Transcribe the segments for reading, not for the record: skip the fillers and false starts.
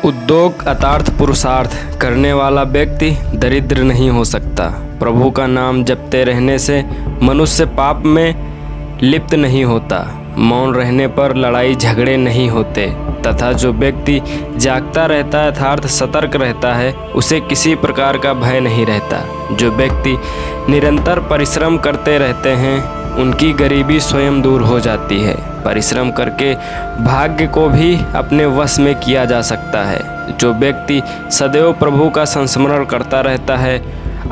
उद्योग अर्थात पुरुषार्थ करने वाला व्यक्ति दरिद्र नहीं हो सकता। प्रभु का नाम जपते रहने से मनुष्य पाप में लिप्त नहीं होता। मौन रहने पर लड़ाई झगड़े नहीं होते तथा जो व्यक्ति जागता रहता है अर्थात सतर्क रहता है उसे किसी प्रकार का भय नहीं रहता। जो व्यक्ति निरंतर परिश्रम करते रहते हैं उनकी गरीबी स्वयं दूर हो जाती है। परिश्रम करके भाग्य को भी अपने वश में किया जा सकता है। जो व्यक्ति सदैव प्रभु का संस्मरण करता रहता है,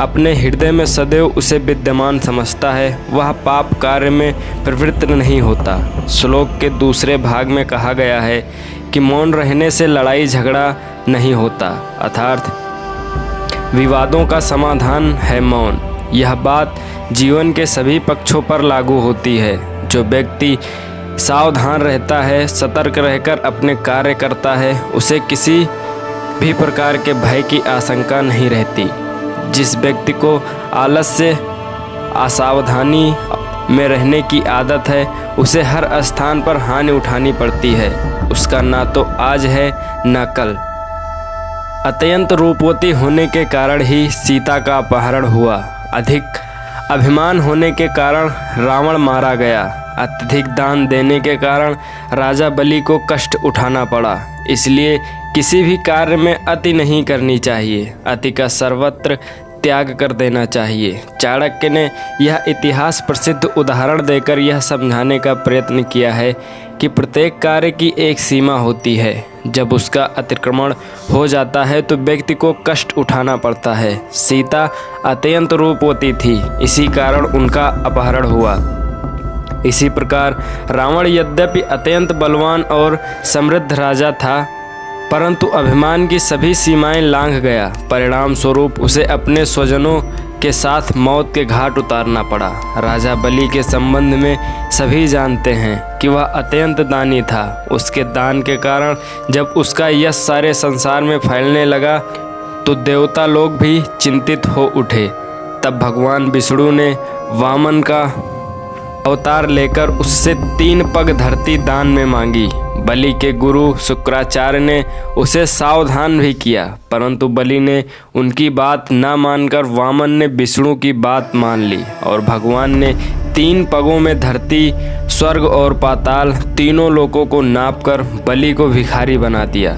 अपने हृदय में सदैव उसे विद्यमान समझता है, वह पाप कार्य में प्रवृत्त नहीं होता। श्लोक के दूसरे भाग में कहा गया है कि मौन रहने से लड़ाई झगड़ा नहीं होता अर्थात विवादों का समाधान है मौन। यह बात जीवन के सभी पक्षों पर लागू होती है। जो व्यक्ति सावधान रहता है, सतर्क रहकर अपने कार्य करता है, उसे किसी भी प्रकार के भय की आशंका नहीं रहती। जिस व्यक्ति को आलस्य असावधानी में रहने की आदत है उसे हर स्थान पर हानि उठानी पड़ती है। उसका ना तो आज है ना कल। अत्यंत रूपवती होने के कारण ही सीता का अपहरण हुआ। अधिक अभिमान होने के कारण रावण मारा गया। अत्यधिक दान देने के कारण राजा बलि को कष्ट उठाना पड़ा। इसलिए किसी भी कार्य में अति नहीं करनी चाहिए। अति का सर्वत्र त्याग कर देना चाहिए। चाणक्य ने यह इतिहास प्रसिद्ध उदाहरण देकर यह समझाने का प्रयत्न किया है कि प्रत्येक कार्य की एक सीमा होती है। जब उसका अतिक्रमण हो जाता है तो व्यक्ति को कष्ट उठाना पड़ता है। सीता अत्यंत रूपवती थी, इसी कारण उनका अपहरण हुआ। इसी प्रकार रावण यद्यपि अत्यंत बलवान और समृद्ध राजा था, परंतु अभिमान की सभी सीमाएं लांघ गया। परिणाम स्वरूप उसे अपने स्वजनों के साथ मौत के घाट उतारना पड़ा। राजा बलि के संबंध में सभी जानते हैं कि वह अत्यंत दानी था। उसके दान के कारण जब उसका यश सारे संसार में फैलने लगा तो देवता लोग भी चिंतित हो उठे। तब भगवान विष्णु ने वामन का अवतार लेकर उससे 3 पग धरती दान में मांगी। बलि के गुरु शुक्राचार्य ने उसे सावधान भी किया, परंतु बलि ने उनकी बात न मानकर वामन ने विष्णु की बात मान ली और भगवान ने 3 पगों में धरती, स्वर्ग और पाताल तीनों लोकों को नापकर बलि को भिखारी बना दिया।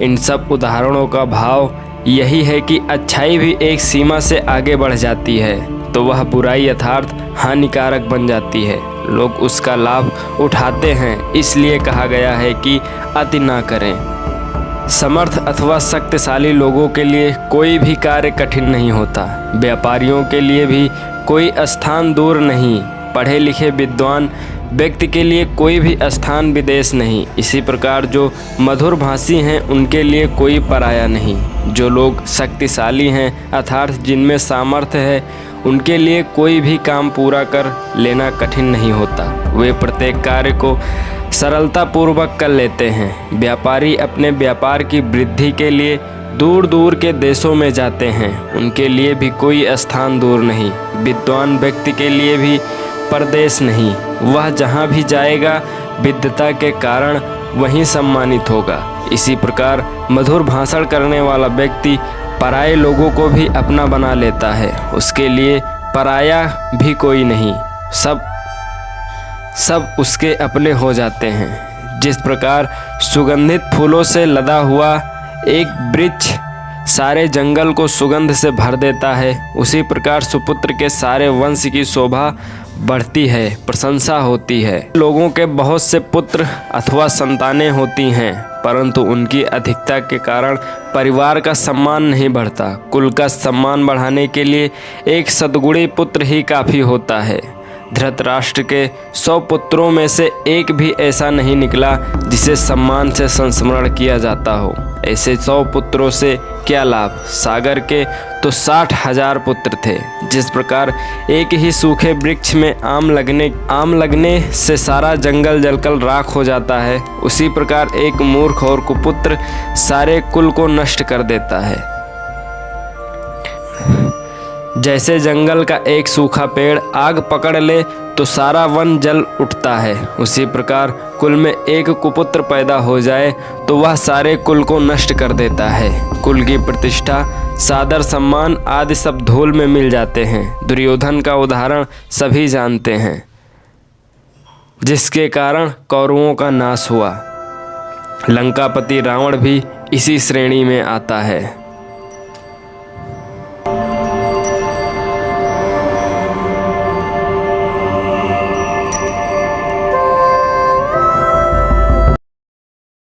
इन सब उदाहरणों का भाव यही है कि अच्छाई भी एक सीमा से आगे बढ़ जाती है तो वह बुराई यथार्थ हानिकारक बन जाती है। लोग उसका लाभ उठाते हैं, इसलिए कहा गया है कि अति ना करें। समर्थ अथवा शक्तिशाली लोगों के लिए कोई भी कार्य कठिन नहीं होता। व्यापारियों के लिए भी कोई स्थान दूर नहीं। पढ़े लिखे विद्वान व्यक्ति के लिए कोई भी स्थान विदेश नहीं। इसी प्रकार जो मधुर भाषी हैं उनके लिए कोई पराया नहीं। जो लोग शक्तिशाली हैं अर्थात जिनमें सामर्थ्य है उनके लिए कोई भी काम पूरा कर लेना कठिन नहीं होता। वे प्रत्येक कार्य को सरलता पूर्वक कर लेते हैं। व्यापारी अपने व्यापार की वृद्धि के लिए दूर दूर के देशों में जाते हैं, उनके लिए भी कोई स्थान दूर नहीं। विद्वान व्यक्ति के लिए भी परदेश नहीं। वह जहाँ भी जाएगा विद्वता के कारण वहीं सम्मानित होगा। इसी प्रकार मधुर भाषण करने वाला व्यक्ति पराये लोगों को भी अपना बना लेता है। उसके लिए पराया भी कोई नहीं, सब उसके अपने हो जाते हैं। जिस प्रकार सुगंधित फूलों से लदा हुआ एक वृक्ष सारे जंगल को सुगंध से भर देता है, उसी प्रकार सुपुत्र के सारे वंश की शोभा बढ़ती है, प्रशंसा होती है। लोगों के बहुत से पुत्र अथवा संतानें होती हैं, परंतु उनकी अधिकता के कारण परिवार का सम्मान नहीं बढ़ता। कुल का सम्मान बढ़ाने के लिए एक सद्गुणी पुत्र ही काफ़ी होता है। धृतराष्ट्र के 100 पुत्रों में से एक भी ऐसा नहीं निकला जिसे सम्मान से संस्मरण किया जाता हो। ऐसे 100 पुत्रों से क्या लाभ। सागर के तो 60,000 पुत्र थे। जिस प्रकार एक ही सूखे वृक्ष में आम लगने से सारा जंगल जलकर राख हो जाता है, उसी प्रकार एक मूर्ख और कुपुत्र सारे कुल को नष्ट कर देता है। जैसे जंगल का एक सूखा पेड़ आग पकड़ ले तो सारा वन जल उठता है, उसी प्रकार कुल में एक कुपुत्र पैदा हो जाए तो वह सारे कुल को नष्ट कर देता है। कुल की प्रतिष्ठा, सादर, सम्मान आदि सब धूल में मिल जाते हैं। दुर्योधन का उदाहरण सभी जानते हैं, जिसके कारण कौरवों का नाश हुआ। लंकापति रावण भी इसी श्रेणी में आता है।